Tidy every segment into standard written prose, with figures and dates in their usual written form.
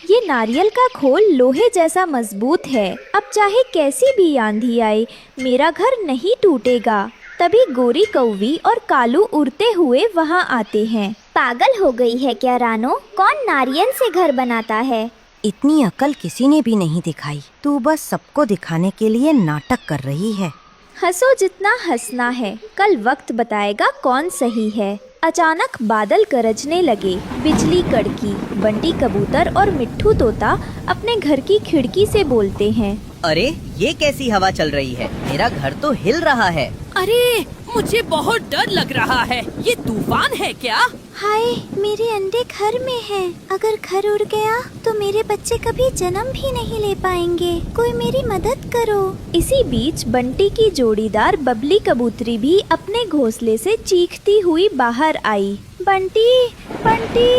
ये नारियल का खोल लोहे जैसा मजबूत है। अब चाहे कैसी भी आंधी आए, मेरा घर नहीं टूटेगा। तभी गोरी कौवी और कालू उड़ते हुए वहाँ आते हैं। पागल हो गई है क्या रानो? कौन नारियल से घर बनाता है? इतनी अकल किसी ने भी नहीं दिखाई। तू बस सबको दिखाने के लिए नाटक कर रही है। हंसो जितना हंसना है, कल वक्त बताएगा कौन सही है। अचानक बादल गरजने लगे, बिजली कड़की। बंटी कबूतर और मिट्ठू तोता अपने घर की खिड़की से बोलते हैं, अरे ये कैसी हवा चल रही है? मेरा घर तो हिल रहा है। अरे मुझे बहुत डर लग रहा है, ये तूफान है क्या? हाय, मेरे अंडे घर में हैं। अगर घर उड़ गया तो मेरे बच्चे कभी जन्म भी नहीं ले पाएंगे। कोई मेरी मदद करो। इसी बीच बंटी की जोड़ीदार बबली कबूतरी भी अपने घोंसले से चीखती हुई बाहर आई। बंटी, बंटी,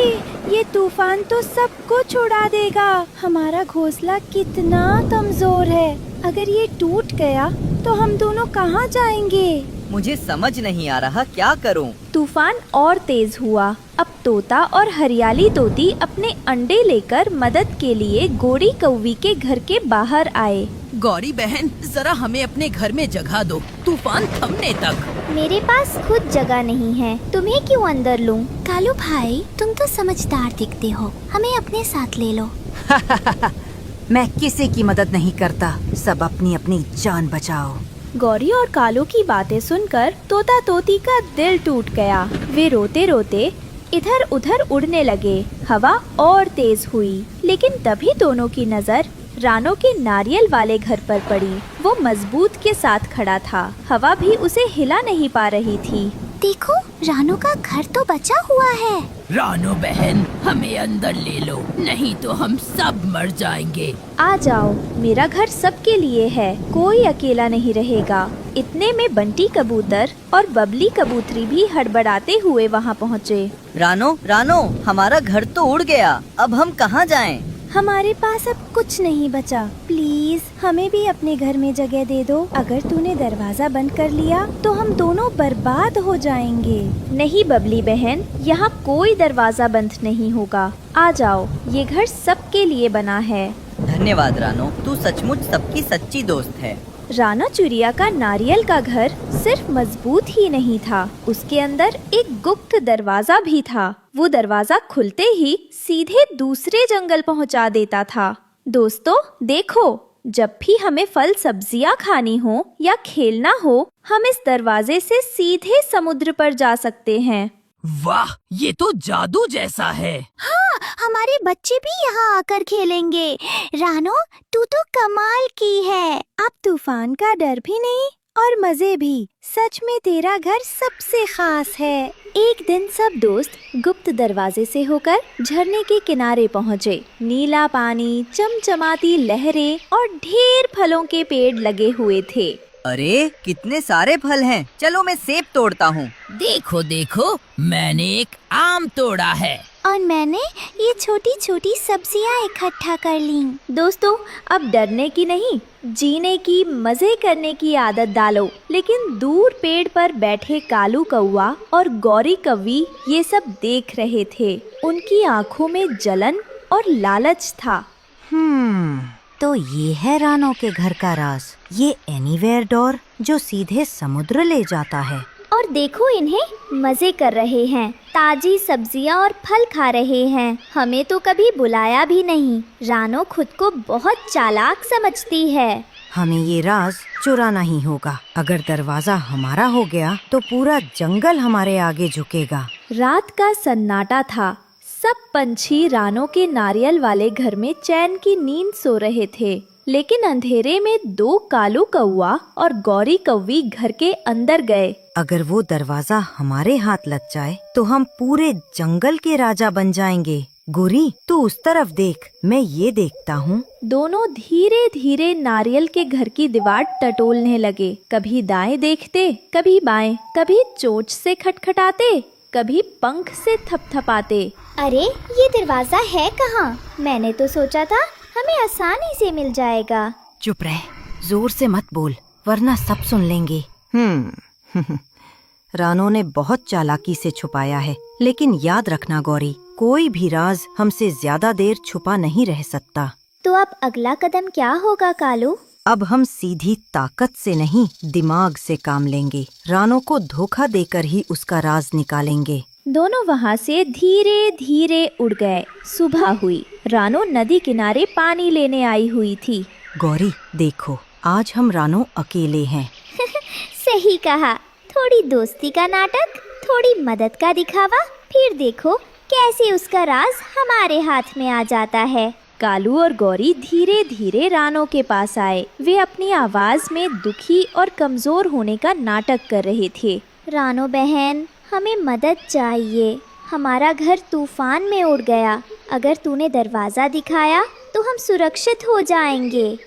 ये तूफान तो सबको छुड़ा देगा। हमारा घोंसला कितना कमजोर है। अगर ये टूट गया तो हम दोनों कहाँ जाएंगे? मुझे समझ नहीं आ रहा क्या करूं। तूफान और तेज हुआ। अब तोता और हरियाली तोती अपने अंडे लेकर मदद के लिए गोरी कौवी के घर के बाहर आए। गौरी बहन, जरा हमें अपने घर में जगह दो, तूफान थमने तक। मेरे पास खुद जगह नहीं है, तुम्हें क्यों अंदर लूं? कालू भाई, तुम तो समझदार दिखते हो, हमें अपने साथ ले लो। मैं किसी की मदद नहीं करता, सब अपनी अपनी जान बचाओ। गौरी और कालू की बातें सुनकर तोता तोती का दिल टूट गया। वे रोते रोते इधर उधर उड़ने लगे। हवा और तेज हुई, लेकिन तभी दोनों की नजर रानो के नारियल वाले घर पर पड़ी। वो मजबूत के साथ खड़ा था, हवा भी उसे हिला नहीं पा रही थी। देखो, रानो का घर तो बचा हुआ है। रानो बहन, हमें अंदर ले लो, नहीं तो हम सब मर जाएंगे। आ जाओ, मेरा घर सबके लिए है, कोई अकेला नहीं रहेगा। इतने में बंटी कबूतर और बबली कबूतरी भी हड़बड़ाते हुए वहाँ पहुँचे। रानो, रानो, हमारा घर तो उड़ गया, अब हम कहाँ जाएं? हमारे पास अब कुछ नहीं बचा। प्लीज हमें भी अपने घर में जगह दे दो। अगर तूने दरवाजा बंद कर लिया तो हम दोनों बर्बाद हो जाएंगे। नहीं बबली बहन, यहाँ कोई दरवाजा बंद नहीं होगा। आ जाओ, ये घर सबके लिए बना है। धन्यवाद रानो, तू सचमुच सबकी सच्ची दोस्त है। राना चिड़िया का नारियल का घर सिर्फ मजबूत ही नहीं था, उसके अंदर एक गुप्त दरवाजा भी था। वो दरवाजा खुलते ही सीधे दूसरे जंगल पहुंचा देता था। दोस्तों देखो, जब भी हमें फल सब्जियां खानी हो या खेलना हो, हम इस दरवाजे से सीधे समुद्र पर जा सकते हैं। वाह, ये तो जादू जैसा है। हाँ, हमारे बच्चे भी यहाँ आकर खेलेंगे। रानो, तू तो कमाल की है। अब तूफान का डर भी नहीं और मजे भी। सच में तेरा घर सबसे खास है। एक दिन सब दोस्त गुप्त दरवाजे से होकर झरने के किनारे पहुँचे। नीला पानी, चमचमाती लहरें और ढेर फलों के पेड़ लगे हुए थे। अरे कितने सारे फल हैं, चलो मैं सेब तोड़ता हूँ। देखो देखो, मैंने एक आम तोड़ा है। और मैंने ये छोटी छोटी सब्जियाँ इकट्ठा कर ली। दोस्तों, अब डरने की नहीं, जीने की, मजे करने की आदत डालो। लेकिन दूर पेड़ पर बैठे कालू कौवा और गौरी कौवी ये सब देख रहे थे। उनकी आंखों में जलन और लालच था। तो ये है रानो के घर का राज, ये एनीवेयर डोर जो सीधे समुद्र ले जाता है। और देखो, इन्हें मजे कर रहे हैं, ताजी सब्जियां और फल खा रहे हैं। हमें तो कभी बुलाया भी नहीं। रानो खुद को बहुत चालाक समझती है। हमें ये राज चुराना ही होगा। अगर दरवाजा हमारा हो गया तो पूरा जंगल हमारे आगे झुकेगा। रात का सन्नाटा था। सब पंछी रानो के नारियल वाले घर में चैन की नींद सो रहे थे। लेकिन अंधेरे में दो कालू कौवा और गौरी कौवी घर के अंदर गए। अगर वो दरवाजा हमारे हाथ लग जाए तो हम पूरे जंगल के राजा बन जाएंगे। गोरी, तू उस तरफ देख, मैं ये देखता हूँ। दोनों धीरे धीरे नारियल के घर की दीवार टटोलने लगे। कभी दाएं देखते, कभी बाएं, कभी चोंच से खटखटाते, कभी पंख से थपथपाते। अरे, ये दरवाजा है कहाँ? मैंने तो सोचा था हमें आसानी से मिल जाएगा। चुप रह, जोर से मत बोल वरना सब सुन लेंगे। रानो ने बहुत चालाकी से छुपाया है। लेकिन याद रखना गौरी, कोई भी राज हमसे ज्यादा देर छुपा नहीं रह सकता। तो अब अगला कदम क्या होगा कालू? अब हम सीधी ताकत से नहीं, दिमाग से काम लेंगे। रानो को धोखा देकर ही उसका राज निकालेंगे। दोनों वहाँ से धीरे धीरे उड़ गए। सुबह हुई। रानो नदी किनारे पानी लेने आई हुई थी। गौरी देखो, आज हम रानो अकेले हैं। सही कहा। थोड़ी दोस्ती का नाटक, थोड़ी मदद का दिखावा, फिर देखो कैसे उसका राज हमारे हाथ में आ जाता है। कालू और गौरी धीरे धीरे रानो के पास आए। वे अपनी आवाज में दुखी और कमजोर होने का नाटक कर रहे थे। रानो बहन, हमें मदद चाहिए। हमारा घर तूफान में उड़ गया। अगर तूने दरवाजा दिखाया तो हम सुरक्षित हो जाएंगे।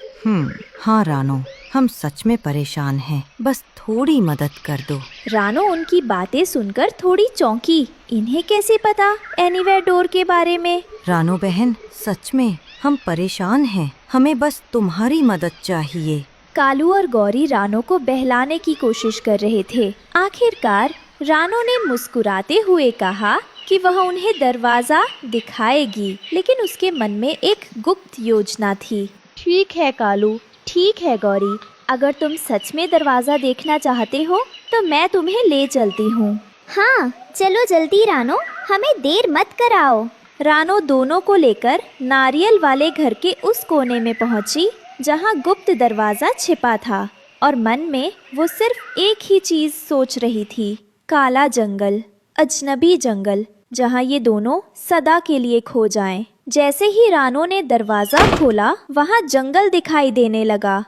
हाँ रानो, हम सच में परेशान हैं। बस थोड़ी मदद कर दो। रानो उनकी बातें सुनकर थोड़ी चौंकी। इन्हें कैसे पता एनीवेयर डोर के बारे में? रानो बहन, सच में हम परेशान हैं। हमें बस तुम्हारी मदद चाहिए। कालू और गौरी रानो को बहलाने की कोशिश कर रहे थे। आखिरकार रानो ने मुस्कुराते हुए कहा कि वह उन्हें दरवाजा दिखाएगी, लेकिन उसके मन में एक गुप्त योजना थी। ठीक है कालू, ठीक है गौरी, अगर तुम सच में दरवाजा देखना चाहते हो तो मैं तुम्हें ले चलती हूँ। हाँ चलो जल्दी रानो, हमें देर मत कराओ। रानो दोनों को लेकर नारियल वाले घर के उस कोने में पहुंची जहां गुप्त दरवाजा छिपा था, और मन में वो सिर्फ एक ही चीज सोच रही थी, काला जंगल, अजनबी जंगल, जहां ये दोनों सदा के लिए खो जाएं। जैसे ही रानो ने दरवाजा खोला, वहां जंगल दिखाई देने लगा।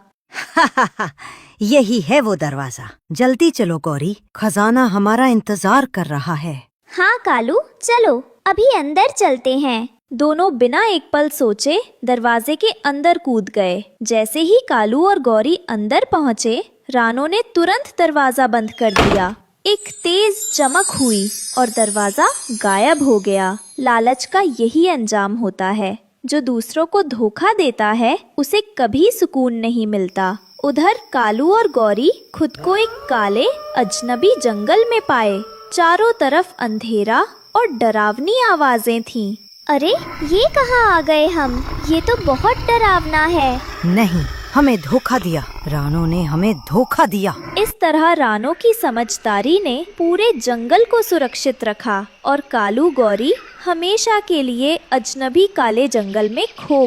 यही है वो दरवाजा। जल्दी चलो गौरी, खजाना हमारा इंतजार कर रहा है। हाँ कालू, चलो अभी अंदर चलते हैं। दोनों बिना एक पल सोचे दरवाजे के अंदर कूद गए। जैसे ही कालू और गौरी अंदर पहुँचे, रानो ने तुरंत दरवाजा बंद कर दिया। एक तेज चमक हुई और दरवाजा गायब हो गया। लालच का यही अंजाम होता है। जो दूसरों को धोखा देता है उसे कभी सुकून नहीं मिलता। उधर कालू और गौरी खुद को एक काले अजनबी जंगल में पाए। चारों तरफ अंधेरा और डरावनी आवाजें थीं। अरे ये कहाँ आ गए हम? ये तो बहुत डरावना है। नहीं, हमें धोखा दिया। रानो ने हमें धोखा दिया। इस तरह रानो की समझदारी ने पूरे जंगल को सुरक्षित रखा और कालू गौरी हमेशा के लिए अजनबी काले जंगल में खो।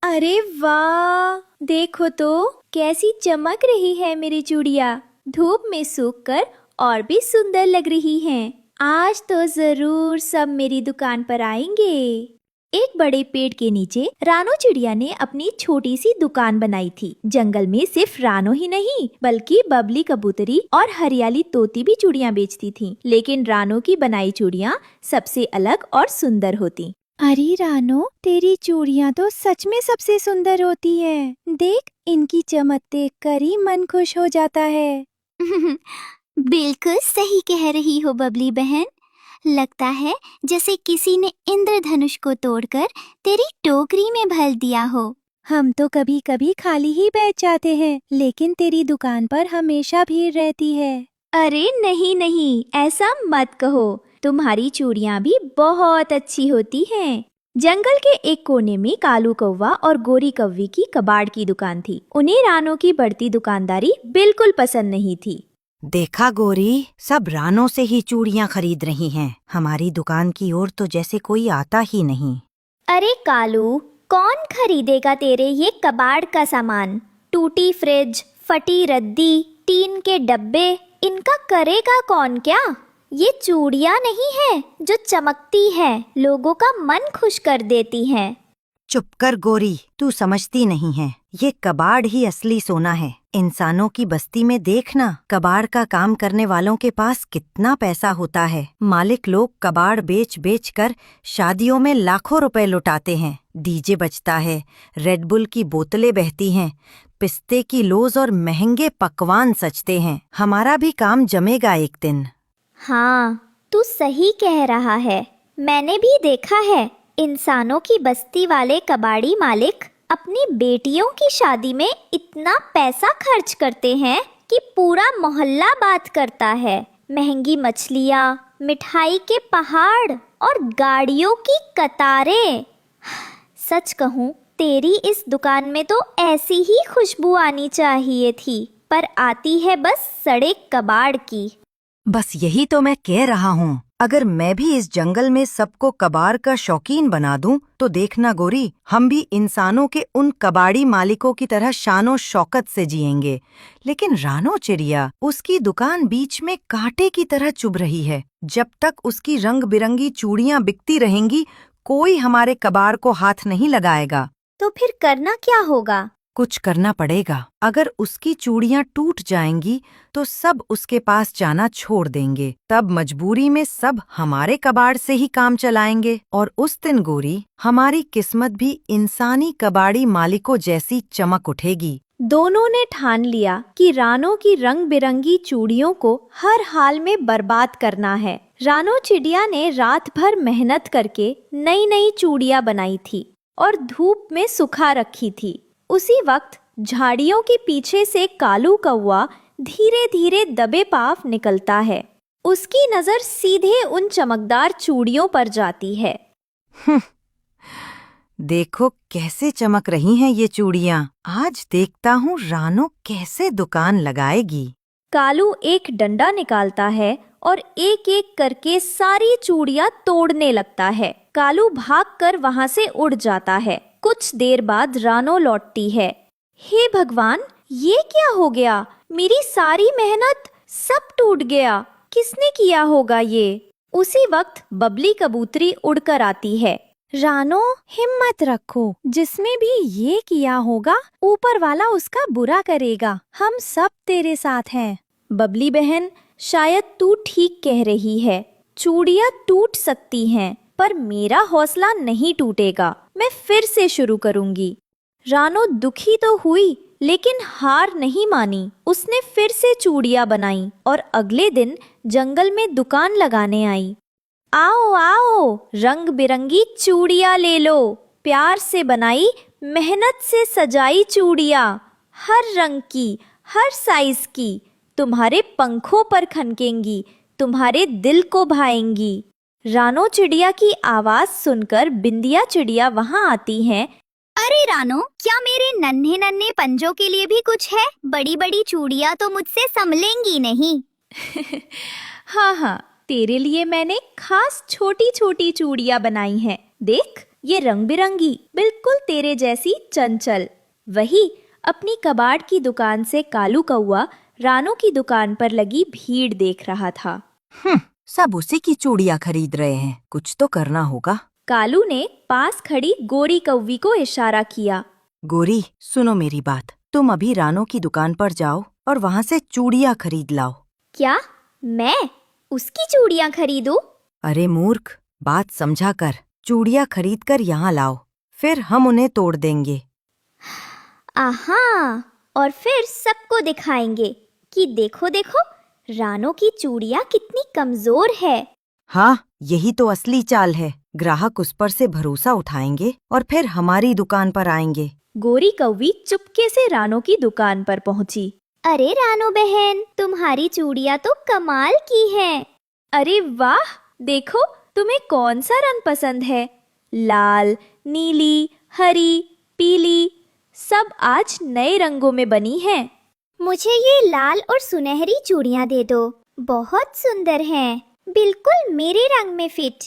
अरे वाह, देखो तो कैसी चमक रही है मेरी चूड़ियाँ। धूप में सूखकर और भी सुंदर लग रही हैं। आज तो जरूर सब मेरी दुकान पर आएंगे। एक बड़े पेड़ के नीचे रानो चिड़िया ने अपनी छोटी सी दुकान बनाई थी। जंगल में सिर्फ रानो ही नहीं बल्कि बबली कबूतरी और हरियाली तोती भी चूड़ियाँ बेचती थीं। लेकिन रानो की बनाई चूड़ियाँ सबसे अलग और सुंदर होती। अरे रानो, तेरी चूड़ियाँ तो सच में सबसे सुंदर होती हैं। देख, इनकी चमक देख कर ही मन खुश हो जाता है। बिल्कुल सही कह रही हो बबली बहन। लगता है जैसे किसी ने इंद्रधनुष को तोड़कर तेरी टोकरी में भर दिया हो। हम तो कभी कभी खाली ही बैठ जाते हैं, लेकिन तेरी दुकान पर हमेशा भीड़ रहती है। अरे नहीं नहीं, ऐसा मत कहो। तुम्हारी चूड़ियाँ भी बहुत अच्छी होती हैं। जंगल के एक कोने में कालू कौवा और गोरी कौवी की कबाड़ की दुकान थी। उन्हें रानो की बढ़ती दुकानदारी बिल्कुल पसंद नहीं थी। देखा गौरी, सब रानो से ही चूड़ियाँ खरीद रही हैं। हमारी दुकान की ओर तो जैसे कोई आता ही नहीं। अरे कालू, कौन खरीदेगा तेरे ये कबाड़ का सामान? टूटी फ्रिज, फटी रद्दी, टीन के डब्बे, इनका करेगा कौन क्या? ये चूड़ियाँ नहीं है जो चमकती है, लोगों का मन खुश कर देती हैं। चुप कर गोरी, तू समझती नहीं है। ये कबाड़ ही असली सोना है। इंसानों की बस्ती में देखना, कबाड़ का काम करने वालों के पास कितना पैसा होता है। मालिक लोग कबाड़ बेच बेच कर शादियों में लाखों रुपए लुटाते हैं। डीजे बजता है, रेड बुल की बोतलें बहती हैं, पिस्ते की लोज और महंगे पकवान सजते हैं। हमारा भी काम जमेगा एक दिन। हाँ, तू सही कह रहा है। मैंने भी देखा है, इंसानों की बस्ती वाले कबाड़ी मालिक अपनी बेटियों की शादी में इतना पैसा खर्च करते हैं कि पूरा मोहल्ला बात करता है। महंगी मछलियाँ, मिठाई के पहाड़ और गाड़ियों की कतारें। सच कहूँ, तेरी इस दुकान में तो ऐसी ही खुशबू आनी चाहिए थी, पर आती है बस सड़े कबाड़ की। बस यही तो मैं कह रहा हूँ। अगर मैं भी इस जंगल में सबको कबाड़ का शौकीन बना दूं, तो देखना गोरी, हम भी इंसानों के उन कबाड़ी मालिकों की तरह शानो शौकत से जिएंगे। लेकिन रानो चिड़िया, उसकी दुकान बीच में कांटे की तरह चुभ रही है। जब तक उसकी रंग बिरंगी चूड़ियां बिकती रहेंगी, कोई हमारे कबाड़ को हाथ नहीं लगाएगा। तो फिर करना क्या होगा? कुछ करना पड़ेगा। अगर उसकी चूड़ियां टूट जाएंगी तो सब उसके पास जाना छोड़ देंगे। तब मजबूरी में सब हमारे कबाड़ से ही काम चलाएंगे। और उस दिन गोरी, हमारी किस्मत भी इंसानी कबाड़ी मालिकों जैसी चमक उठेगी। दोनों ने ठान लिया कि रानो की रंग बिरंगी चूड़ियों को हर हाल में बर्बाद करना है। रानो चिड़िया ने रात भर मेहनत करके नई नई चूड़ियां बनाई थी और धूप में सुखा रखी थी। उसी वक्त झाड़ियों के पीछे से कालू कौवा धीरे धीरे दबे पांव निकलता है। उसकी नजर सीधे उन चमकदार चूड़ियों पर जाती है। देखो कैसे चमक रही हैं ये चूड़ियां। आज देखता हूँ रानो कैसे दुकान लगाएगी। कालू एक डंडा निकालता है और एक एक करके सारी चूड़ियां तोड़ने लगता है। कालू भागकर वहां से उड़ जाता है। कुछ देर बाद रानो लौटती है। हे भगवान, ये क्या हो गया? मेरी सारी मेहनत सब टूट गया। किसने किया होगा ये? उसी वक्त बबली कबूतरी उड़कर आती है। रानो, हिम्मत रखो, जिसमें भी ये किया होगा ऊपर वाला उसका बुरा करेगा। हम सब तेरे साथ हैं। बबली बहन, शायद तू ठीक कह रही है। चूड़ियां टूट सकती हैं, पर मेरा हौसला नहीं टूटेगा। मैं फिर से शुरू करूंगी। रानो दुखी तो हुई, लेकिन हार नहीं मानी। उसने फिर से चूड़ियां बनाई और अगले दिन जंगल में दुकान लगाने आई। आओ आओ, रंग बिरंगी चूड़ियां ले लो। प्यार से बनाई, मेहनत से सजाई चूड़ियां, हर रंग की, हर साइज की। तुम्हारे पंखों पर खनकेंगी, तुम्हारे दिल को भाएंगी। रानो चिड़िया की आवाज सुनकर बिंदिया चिड़िया वहां आती हैं। अरे रानो, क्या मेरे नन्हे नन्हे पंजों के लिए भी कुछ है? बड़ी बड़ी चूड़ियां तो मुझसे संभलेंगी नहीं। हाँ हाँ, तेरे लिए मैंने खास छोटी छोटी चूड़ियां बनाई हैं। देख, ये रंग बिरंगी, बिल्कुल तेरे जैसी चंचल। वही अपनी कबाड़ की दुकान से कालू कौवा रानो की दुकान पर लगी भीड़ देख रहा था। सब उसी की चूड़ियां खरीद रहे हैं। कुछ तो करना होगा। कालू ने पास खड़ी गोरी कौवी को इशारा किया। गोरी, सुनो मेरी बात। तुम अभी रानो की दुकान पर जाओ और वहाँ से चूड़ियां खरीद लाओ। क्या? मैं उसकी चूड़ियां खरीदूं? अरे मूर्ख, बात समझा कर। चूड़ियां खरीद कर यहाँ लाओ, फिर हम उन्हें तोड़ देंगे। आहा, और फिर सबको दिखाएंगे कि देखो देखो, रानो की चूड़ियां कितनी कमजोर है। हाँ, यही तो असली चाल है। ग्राहक उस पर से भरोसा उठाएंगे और फिर हमारी दुकान पर आएंगे। गोरी कौवी चुपके से रानो की दुकान पर पहुंची। अरे रानो बहन, तुम्हारी चूड़ियां तो कमाल की हैं। अरे वाह, देखो तुम्हें कौन सा रंग पसंद है? लाल, नीली, हरी, पीली, सब आज नए रंगों में बनी हैं। मुझे ये लाल और सुनहरी चूड़ियां दे दो। बहुत सुंदर हैं, बिल्कुल मेरे रंग में फिट।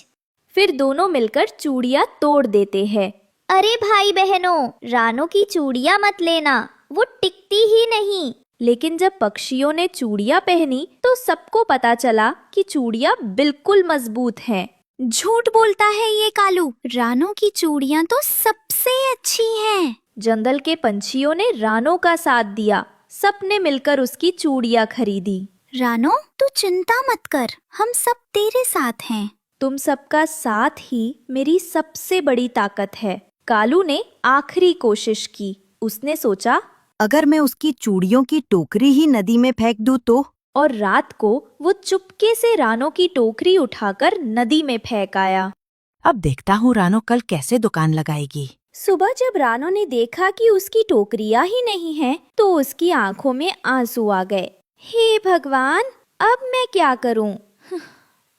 फिर दोनों मिलकर चूड़ियां तोड़ देते हैं। अरे भाई बहनों, रानो की चूड़ियां मत लेना, वो टिकती ही नहीं। लेकिन जब पक्षियों ने चूड़ियां पहनी तो सबको पता चला कि चूड़ियां बिल्कुल मजबूत हैं। झूठ बोलता है ये कालू, रानो की चूड़ियां तो सबसे अच्छी हैं। जंगल के पंछियों ने रानो का साथ दिया। सबने मिलकर उसकी चूड़ियां खरीदी। रानो, तू चिंता मत कर, हम सब तेरे साथ हैं। तुम सबका साथ ही मेरी सबसे बड़ी ताकत है। कालू ने आखिरी कोशिश की। उसने सोचा, अगर मैं उसकी चूड़ियों की टोकरी ही नदी में फेंक दूं तो? और रात को वो चुपके से रानो की टोकरी उठाकर नदी में फेंक आया। अब देखता हूँ रानो कल कैसे दुकान लगाएगी। सुबह जब रानो ने देखा कि उसकी टोकरियां ही नहीं हैं, तो उसकी आंखों में आंसू आ गए। हे भगवान, अब मैं क्या करूं?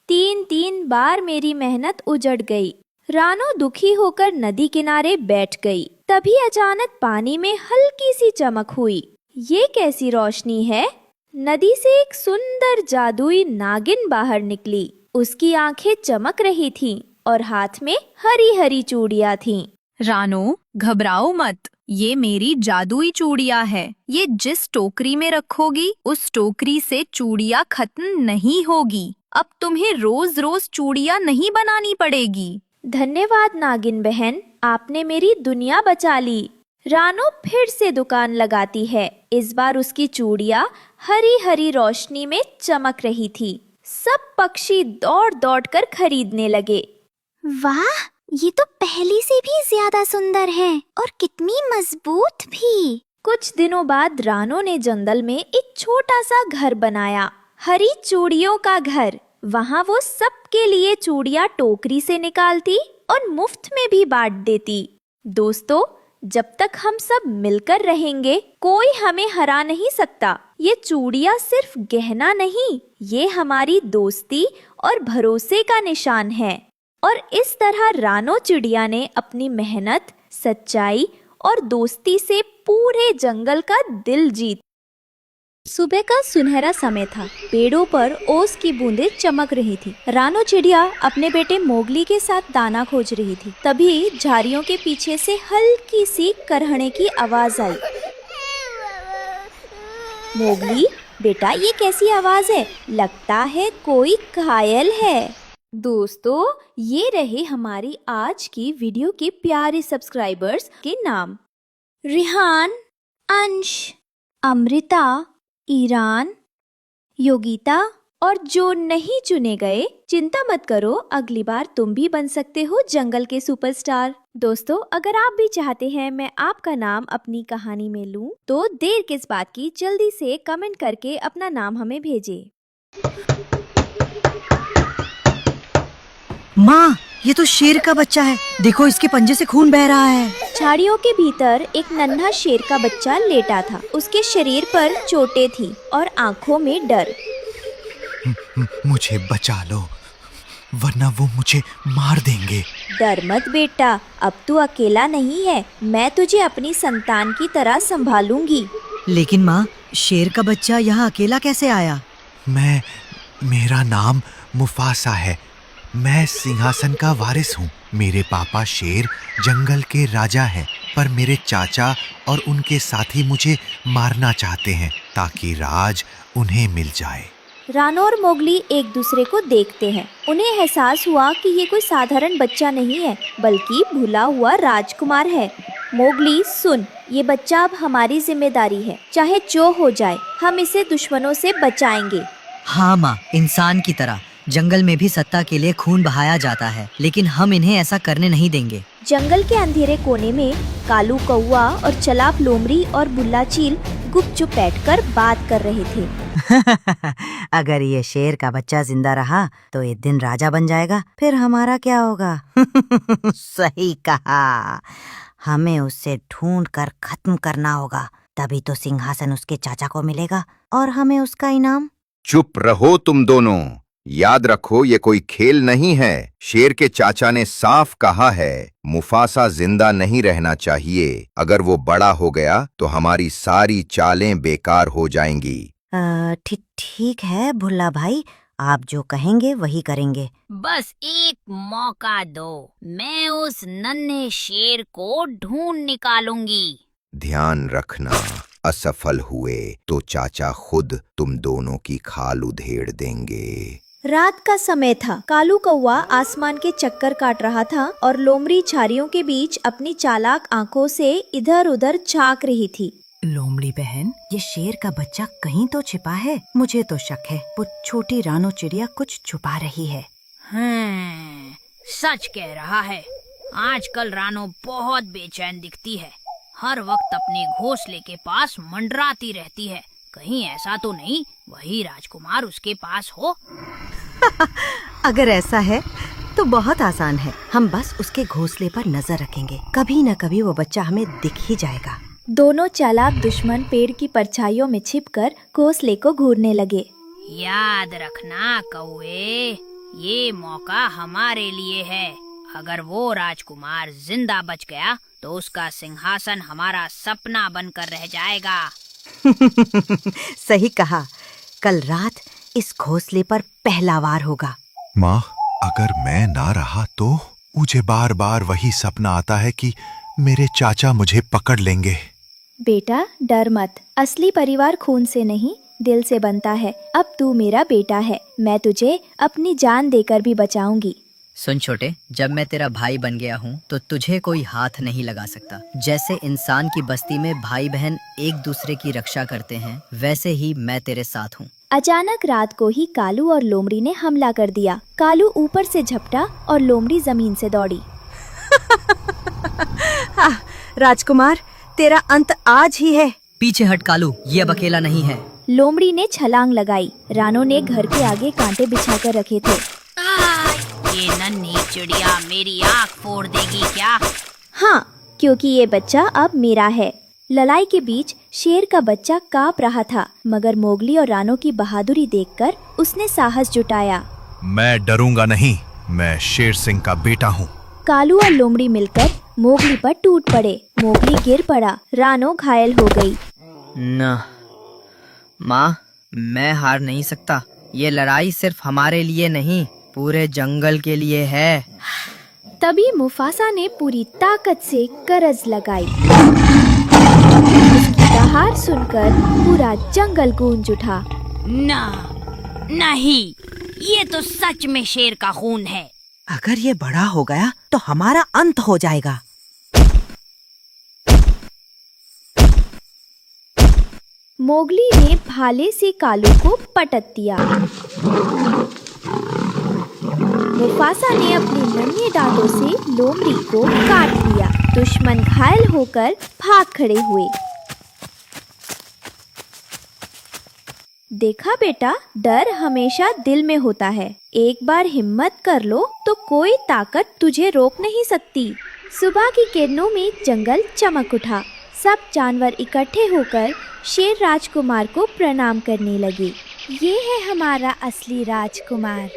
3 बार मेरी मेहनत उजड़ गई। रानो दुखी होकर नदी किनारे बैठ गई। तभी अचानक पानी में हल्की सी चमक हुई। ये कैसी रोशनी है? नदी से एक सुंदर जादुई नागिन बाहर निकली। उसकी आंखें चमक रही थीं और हाथ में हरी हरी चूड़ियां थीं। रानो, घबराओ मत, ये मेरी जादुई चूड़ियां है। ये जिस टोकरी में रखोगी उस टोकरी से चूड़ियां खत्म नहीं होगी। अब तुम्हें रोज रोज चूड़ियां नहीं बनानी पड़ेगी। धन्यवाद नागिन बहन, आपने मेरी दुनिया बचा ली। रानो फिर से दुकान लगाती है। इस बार उसकी चूड़ियां हरी हरी रोशनी में चमक रही थी। सब पक्षी दौड़ दौड़ कर खरीदने लगे। वाह, ये तो पहले से भी ज्यादा सुंदर है और कितनी मजबूत भी। कुछ दिनों बाद रानो ने जंगल में एक छोटा सा घर बनाया, हरी चूड़ियों का घर। वहाँ वो सबके लिए चूड़ियाँ टोकरी से निकालती और मुफ्त में भी बांट देती। दोस्तों, जब तक हम सब मिलकर रहेंगे कोई हमें हरा नहीं सकता। ये चूड़ियाँ सिर्फ गहना नहीं, ये हमारी दोस्ती और भरोसे का निशान है। और इस तरह रानो चिड़िया ने अपनी मेहनत, सच्चाई और दोस्ती से पूरे जंगल का दिल जीत। सुबह का सुनहरा समय था। पेड़ों पर ओस की बूंदें चमक रही थी। रानो चिड़िया अपने बेटे मोगली के साथ दाना खोज रही थी। तभी झाड़ियों के पीछे से हल्की सी करहने की आवाज आई। मोगली, बेटा, ये कैसी आवाज है? लगता है कोई घायल है। दोस्तों, ये रहे हमारी आज की वीडियो के प्यारे सब्सक्राइबर्स के नाम। रिहान, अंश, अमृता, ईरान, योगिता और जो नहीं चुने गए, चिंता मत करो, अगली बार तुम भी बन सकते हो जंगल के सुपरस्टार। दोस्तों, अगर आप भी चाहते हैं मैं आपका नाम अपनी कहानी में लूं, तो देर किस बात की, जल्दी से कमेंट करके अपना नाम हमें भेजें। माँ, ये तो शेर का बच्चा है। देखो, इसके पंजे से खून बह रहा है। झाड़ियों के भीतर एक नन्हा शेर का बच्चा लेटा था। उसके शरीर पर चोटें थी और आंखों में डर। मुझे बचा लो, वरना वो मुझे मार देंगे। डर मत बेटा, अब तू अकेला नहीं है। मैं तुझे अपनी संतान की तरह संभालूंगी। लेकिन माँ, शेर का बच्चा यहाँ अकेला कैसे आया? मेरा नाम मुफासा है। मैं सिंहासन का वारिस हूँ। मेरे पापा शेर जंगल के राजा हैं, पर मेरे चाचा और उनके साथी मुझे मारना चाहते हैं ताकि राज उन्हें मिल जाए। रानो और मोगली एक दूसरे को देखते हैं। उन्हें एहसास हुआ कि ये कोई साधारण बच्चा नहीं है, बल्कि भूला हुआ राजकुमार है। मोगली, सुन, ये बच्चा अब हमारी जिम्मेदारी है। चाहे जो हो जाए, हम इसे दुश्मनों से बचाएंगे। हाँ माँ, इंसान की तरह जंगल में भी सत्ता के लिए खून बहाया जाता है, लेकिन हम इन्हें ऐसा करने नहीं देंगे। जंगल के अंधेरे कोने में कालू कौवा और चलाक लोमड़ी और बुल्ला चील गुपचुप बैठकर बात कर रहे थे। अगर ये शेर का बच्चा जिंदा रहा तो एक दिन राजा बन जाएगा, फिर हमारा क्या होगा? सही कहा, हमें उससे ढूंढ कर खत्म करना होगा, तभी तो सिंहासन उसके चाचा को मिलेगा और हमें उसका इनाम। चुप रहो तुम दोनों। याद रखो, ये कोई खेल नहीं है। शेर के चाचा ने साफ कहा है, मुफासा जिंदा नहीं रहना चाहिए। अगर वो बड़ा हो गया तो हमारी सारी चालें बेकार हो जाएंगी। ठीक है भुल्ला भाई, आप जो कहेंगे वही करेंगे। बस एक मौका दो, मैं उस नन्हे शेर को ढूंढ निकालूंगी। ध्यान रखना, असफल हुए तो चाचा खुद तुम दोनों की खाल उधेड़ देंगे। रात का समय था। कालू कौवा आसमान के चक्कर काट रहा था और लोमड़ी झाड़ियों के बीच अपनी चालाक आंखों से इधर उधर झांक रही थी। लोमड़ी बहन, ये शेर का बच्चा कहीं तो छिपा है। मुझे तो शक है वो छोटी रानो चिड़िया कुछ छुपा रही है। सच कह रहा है। आजकल रानो बहुत बेचैन दिखती है। हर वक्त अपने घोंसले के पास मंडराती रहती है। कहीं ऐसा तो नहीं वही राजकुमार उसके पास हो? अगर ऐसा है तो बहुत आसान है। हम बस उसके घोंसले पर नजर रखेंगे, कभी न कभी वो बच्चा हमें दिख ही जाएगा। दोनों चालाक दुश्मन पेड़ की परछाइयों में छिपकर घोंसले को घूरने लगे। याद रखना कौवे, ये मौका हमारे लिए है। अगर वो राजकुमार जिंदा बच गया तो उसका सिंहासन हमारा सपना बनकर रह जाएगा। सही कहा। कल रात इस घोंसले पर पहला वार होगा। माँ, अगर मैं ना रहा तो मुझे बार बार वही सपना आता है कि मेरे चाचा मुझे पकड़ लेंगे। बेटा डर मत, असली परिवार खून से नहीं दिल से बनता है। अब तू मेरा बेटा है, मैं तुझे अपनी जान देकर भी बचाऊंगी। सुन छोटे, जब मैं तेरा भाई बन गया हूँ तो तुझे कोई हाथ नहीं लगा सकता। जैसे इंसान की बस्ती में भाई बहन एक दूसरे की रक्षा करते हैं, वैसे ही मैं तेरे साथ हूँ। अचानक रात को ही कालू और लोमड़ी ने हमला कर दिया। कालू ऊपर से झपटा और लोमड़ी जमीन से दौड़ी। राजकुमार, तेरा अंत आज ही है। पीछे हट कालू, ये अब अकेला नहीं है। लोमड़ी ने छलांग लगाई। रानो ने घर के आगे कांटे बिछाकर रखे थे। ये नन्ही चिड़िया मेरी आँख फोड़ देगी क्या? हाँ, क्योंकि ये बच्चा अब मेरा है। लड़ाई के बीच शेर का बच्चा कांप रहा था, मगर मोगली और रानो की बहादुरी देखकर उसने साहस जुटाया। मैं डरूंगा नहीं, मैं शेर सिंह का बेटा हूँ। कालू और लोमड़ी मिलकर मोगली पर टूट पड़े। मोगली गिर पड़ा, रानो घायल हो गई। न माँ, मैं हार नहीं सकता। ये लड़ाई सिर्फ हमारे लिए नहीं, पूरे जंगल के लिए है। तभी मुफासा ने पूरी ताकत से गरज लगाई। उसकी दहाड़ सुनकर पूरा जंगल गूंज उठा। नहीं, ये तो सच में शेर का खून है। अगर ये बड़ा हो गया तो हमारा अंत हो जाएगा। मोगली ने भाले से कालू को पटक दिया। मुफासा ने अपने नन्हे दांतों से लोमड़ी को काट लिया। दुश्मन घायल होकर भाग खड़े हुए। देखा बेटा, डर हमेशा दिल में होता है। एक बार हिम्मत कर लो तो कोई ताकत तुझे रोक नहीं सकती। सुबह की किरणों में जंगल चमक उठा। सब जानवर इकट्ठे होकर शेर राजकुमार को प्रणाम करने लगे। ये है हमारा असली राजकुमार।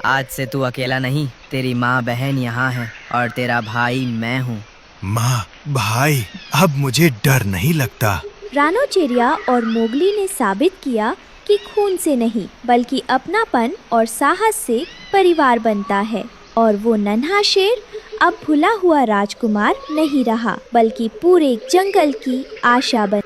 आज से तू अकेला नहीं, तेरी माँ बहन यहाँ है और तेरा भाई मैं हूँ। माँ, भाई, अब मुझे डर नहीं लगता। रानो चिड़िया और मोगली ने साबित किया कि खून से नहीं बल्कि अपनापन और साहस से परिवार बनता है। और वो नन्हा शेर अब भुला हुआ राजकुमार नहीं रहा, बल्कि पूरे जंगल की आशा बन